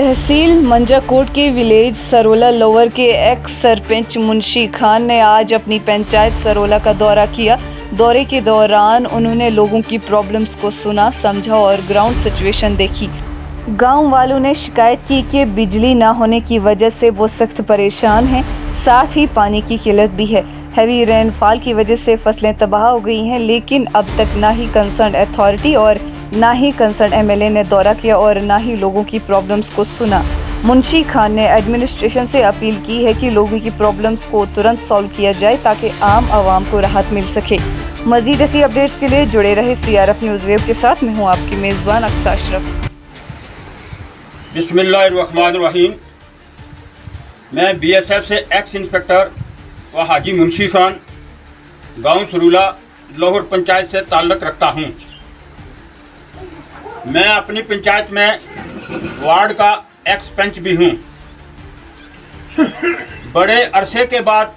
तहसील मंजाकोट के village Sarola lower के x sarpanch Munshi Khan ने आज अपनी पंचायत सरोला का दौरा किया। दौरे के दौरान उन्होंने लोगों की प्रॉब्लम्स को सुना, समझा और ग्राउंड सिचुएशन देखी। गांव वालों ने शिकायत की कि बिजली ना होने की वजह से वो सख्त परेशान हैं, साथ ही पानी की किल्लत भी है। हैवी रेनफॉल की वजह से फसलें तबाह हो गई हैं, लेकिन अब तक ना ही कंसर्न अथॉरिटी और ना ही कंसर्न एमएलए ने दौरा किया और ना ही लोगों की प्रॉब्लम्स को सुना। मुंशी खान ने एडमिनिस्ट्रेशन से अपील की है कि लोगों की प्रॉब्लम्स को तुरंत सॉल्व किया जाए ताकि आम आवाम को राहत मिल सके। मजीद ऐसी अपडेट्स के लिए जुड़े रहे CRF न्यूज़ वेब के साथ। मैं हूँ आपकी मेज़बान अक्सा अशरफ। बिस्मिल्लाहिर्रहमानिर्रहीम। मैं BSF से एक्स इंस्पेक्टर व हाजी मुंशी खान गांव सरोला लोहर पंचायत से ताल्लुक़ रखता हूं। मैं अपनी पंचायत में वार्ड का एक्स पंच भी हूं। बड़े अरसे के बाद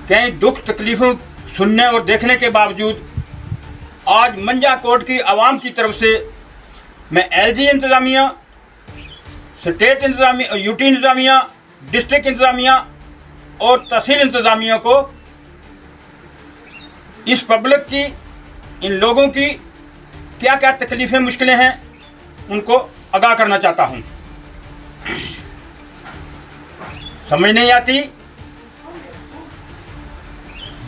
कई दुख तकलीफ़ों सुनने और देखने के बावजूद आज मंजाकोट की आवाम की तरफ से मैं LG इंतज़ामिया, स्टेट इंतज़ामिया, UT इंतज़ामिया, डिस्ट्रिक्ट इंतज़ामिया और तहसील इंतज़ामिया को इस पब्लिक की, इन लोगों की क्या क्या तकलीफ़ें मुश्किलें हैं उनको आगाह करना चाहता हूं। समझ नहीं आती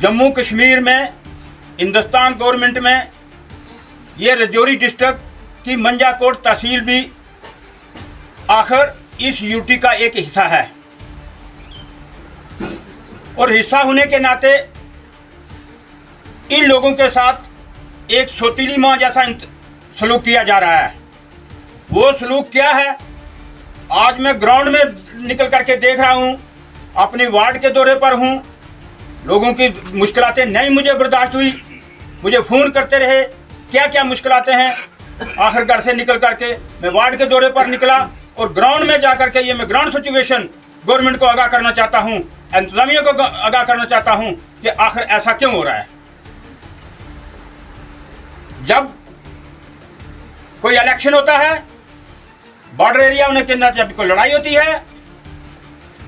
जम्मू कश्मीर में, हिंदुस्तान गवर्नमेंट में ये राजौरी डिस्ट्रिक्ट की मंजाकोट तहसील भी आखिर इस UT का एक हिस्सा है और हिस्सा होने के नाते इन लोगों के साथ एक सौतीली माँ जैसा सलूक किया जा रहा है। वो सलूक क्या है, आज मैं ग्राउंड में निकल करके देख रहा हूँ, अपनी वार्ड के दौरे पर हूँ। लोगों की मुश्किलातें नहीं मुझे बर्दाश्त हुई, मुझे फ़ोन करते रहे क्या क्या मुश्किलातें हैं। आखिर घर से निकल करके मैं वार्ड के दौरे पर निकला और ग्राउंड में जा करके ये मैं ग्राउंड सिचुएशन गवर्नमेंट को आगाह करना चाहता हूँ, इंतज़ामिया को आगाह करना चाहता हूँ कि आखिर ऐसा क्यों हो रहा है। जब कोई इलेक्शन होता है, बॉर्डर एरिया होने के अंदर जब कोई लड़ाई होती है,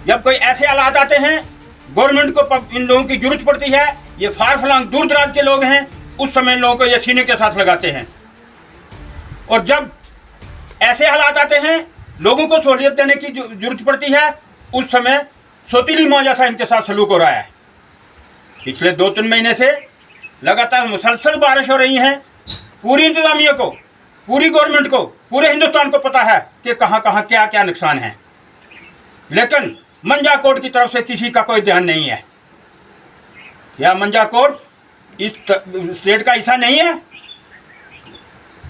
जब कोई ऐसे हालात आते हैं गवर्नमेंट को इन लोगों की जरूरत पड़ती है, ये फार फलांग दूर दराज के लोग हैं, उस समय इन लोगों को ये सीने के साथ लगाते हैं। और जब ऐसे हालात आते हैं लोगों को सहूलियत देने की जरूरत पड़ती है, उस समय सौतीली माँ जैसा इनके साथ सलूक हो रहा है। पिछले 2-3 महीने से लगातार मुसलसल बारिश हो रही हैं। पूरी इंतज़ामिया को, पूरी गवर्नमेंट को, पूरे हिंदुस्तान को पता है कि कहाँ कहाँ क्या क्या नुकसान है, लेकिन मंजाकोट की तरफ से किसी का कोई ध्यान नहीं है। या मंजाकोट इस स्टेट का हिस्सा नहीं है?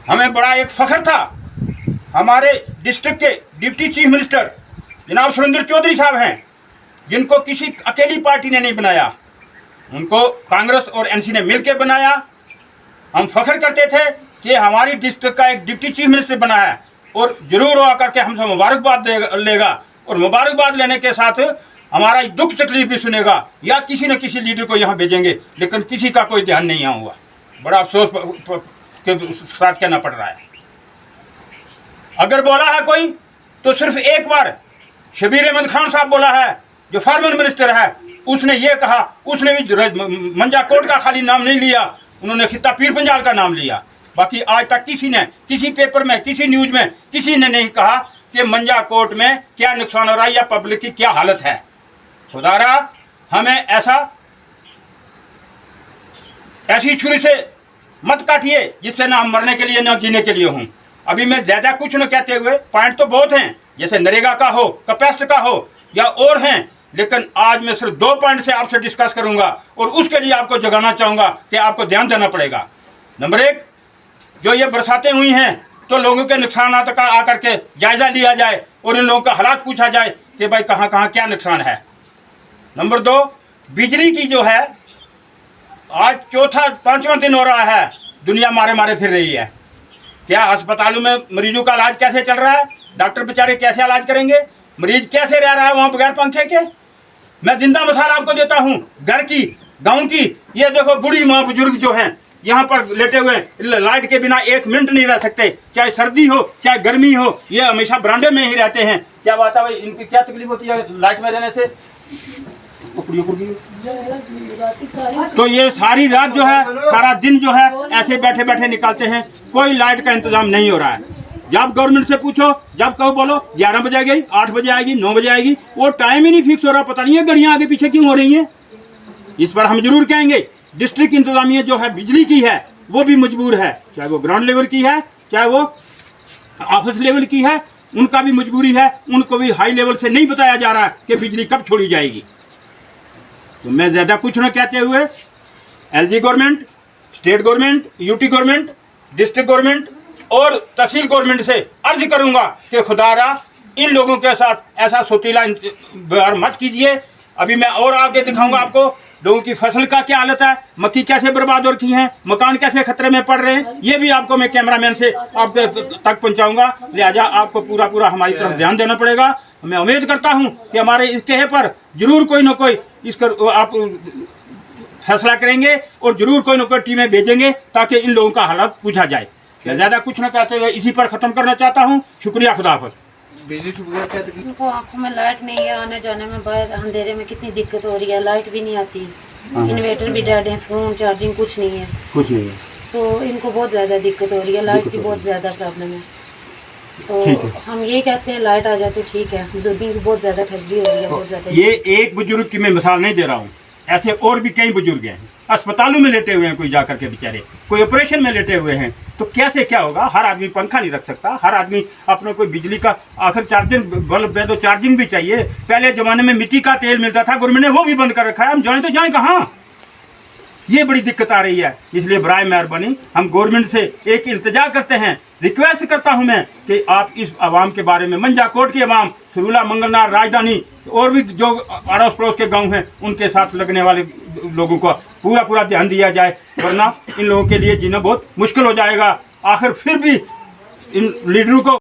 हमें बड़ा एक फ़ख्र था, हमारे डिस्ट्रिक्ट के डिप्टी चीफ मिनिस्टर जनाब सुरेंद्र चौधरी साहब हैं, जिनको किसी अकेली पार्टी ने नहीं बनाया, उनको कांग्रेस और NC ने मिलकर बनाया। हम फ़ख्र करते थे कि हमारी डिस्ट्रिक्ट का एक डिप्टी चीफ मिनिस्टर बना है और ज़रूर वो आकर के हमसे मुबारकबाद लेगा और मुबारकबाद लेने के साथ हमारा दुख तकलीफ भी सुनेगा या किसी न किसी लीडर को यहाँ भेजेंगे, लेकिन किसी का कोई ध्यान नहीं यहाँ हुआ। बड़ा अफसोस के साथ कहना पड़ रहा है। अगर बोला है कोई तो सिर्फ एक बार शबीर अहमद खान साहब बोला है, जो फार्मर मिनिस्टर है, उसने ये कहा, उसने भी मंजाकोट का खाली नाम नहीं लिया, उन्होंने खित्ता पीर पंजाल का नाम लिया। बाकी आज तक किसी ने, किसी पेपर में, किसी न्यूज़ में किसी ने नहीं कहा कि मंजाकोट में क्या नुकसान हो रहा है या पब्लिक की क्या हालत है। खुदारा हमें ऐसी छुरी से मत काटिए जिससे ना हम मरने के लिए ना जीने के लिए हों। अभी मैं ज़्यादा कुछ न कहते हुए, पॉइंट तो बहुत हैं, जैसे नरेगा का हो, कैपेस्ट का हो या और हैं, लेकिन आज मैं सिर्फ 2 पॉइंट से आपसे डिस्कस करूंगा और उसके लिए आपको जगाना चाहूँगा कि आपको ध्यान देना पड़ेगा। नंबर 1, जो ये बरसातें हुई हैं तो लोगों के नुकसानात का आकर के जायज़ा लिया जाए और इन लोगों का हालात पूछा जाए कि भाई कहाँ कहाँ क्या नुकसान है। नंबर 2, बिजली की जो है आज 4-5वां दिन हो रहा है, दुनिया मारे मारे फिर रही है। क्या अस्पतालों में मरीजों का इलाज कैसे चल रहा है, डॉक्टर बेचारे कैसे इलाज करेंगे, मरीज कैसे रह रहा है वहाँ बगैर पंखे के। मैं जिंदा मिसाल आपको देता हूँ घर की, गाँव की। ये देखो बूढ़ी माँ बुजुर्ग जो हैं, यहाँ पर लेटे हुए हैं, लाइट के बिना 1 मिनट नहीं रह सकते, चाहे सर्दी हो चाहे गर्मी हो, ये हमेशा बरामदे में ही रहते हैं। क्या बात है भाई, इनकी क्या तकलीफ होती है लाइट में रहने से? तो ये सारी रात जो है, सारा दिन जो है ऐसे बैठे बैठे निकालते हैं, कोई लाइट का इंतजाम नहीं हो रहा है। जब गवर्नमेंट से पूछो, जब कहो बोलो 11 बजे आएगी, 8 बजे आएगी, 9 बजे आएगी, वो टाइम ही नहीं फिक्स हो रहा। पता नहीं है गाड़ियाँ आगे पीछे क्यों हो रही हैं। इस पर हम जरूर कहेंगे डिस्ट्रिक्ट इंतजामिया जो है बिजली की है वो भी मजबूर है, चाहे वो ग्राउंड लेवल की है चाहे वो ऑफिस लेवल की है, उनका भी मजबूरी है। उनको भी हाई लेवल से नहीं बताया जा रहा है कि बिजली कब छोड़ी जाएगी। तो मैं ज़्यादा कुछ न कहते हुए LG government, state government, UT government, district government और तहसील गवर्नमेंट से अर्ज करूंगा कि खुदारा इन लोगों के साथ ऐसा सोतीला व्यवहार मत कीजिए। अभी मैं और आगे दिखाऊंगा आपको लोगों की फसल का क्या हालत है, मक्की कैसे बर्बाद हो रखी है, मकान कैसे खतरे में पड़ रहे हैं, ये भी आपको मैं कैमरामैन से आपके तक पहुंचाऊंगा। लिहाजा आपको पूरा हमारी तरफ ध्यान देना पड़ेगा। मैं उम्मीद करता हूं कि हमारे इस कहे पर जरूर कोई ना कोई इसका आप फैसला करेंगे और जरूर कोई ना कोई टीमें भेजेंगे ताकि इन लोगों का हालात पूछा जाए। मैं ज़्यादा कुछ ना कहते हुए इसी पर ख़त्म करना चाहता हूँ। शुक्रिया, खुदा हाफ़िज़। बिजली टूट गया क्या तकलीफ? इनको आंखों में लाइट नहीं है, आने जाने में बाहर अंधेरे में कितनी दिक्कत हो रही है, लाइट भी नहीं आती, इन्वर्टर भी डेड है, फोन चार्जिंग कुछ नहीं है, तो इनको बहुत ज़्यादा दिक्कत हो रही है, लाइट की बहुत ज़्यादा प्रॉब्लम है। तो हम ये कहते हैं लाइट आ जाए तो ठीक है, बुजुर्गों की बहुत ज़्यादा खजली हो रही है, बहुत ज़्यादा। ये एक बुजुर्ग की मैं मिसाल नहीं दे रहा हूँ, ऐसे और भी कई बुजुर्ग हैं अस्पतालों में लेटे हुए हैं, कोई जाकर के बेचारे, कोई ऑपरेशन में लेटे हुए हैं। तो कैसे क्या होगा? हर आदमी पंखा नहीं रख सकता, हर आदमी अपना कोई बिजली का आखिर चार्जिंग बल्ब है तो चार्जिंग भी चाहिए। पहले जमाने में मिट्टी का तेल मिलता था, गवर्नमेंट ने वो भी बंद कर रखा है। हम जाने तो जाएं कहाँ? ये बड़ी दिक्कत आ रही है। इसलिए बराए मेहरबानी हम गवर्नमेंट से एक इल्तिजा करते हैं, रिक्वेस्ट करता हूं मैं कि आप इस आवाम के बारे में, मंजाकोट की आवाम, सरूला, मंगलनार, राजधानी और भी जो अड़ोस पड़ोस के गांव हैं उनके साथ लगने वाले लोगों को पूरा ध्यान दिया जाए, वरना इन लोगों के लिए जीना बहुत मुश्किल हो जाएगा। आखिर फिर भी इन लीडरों को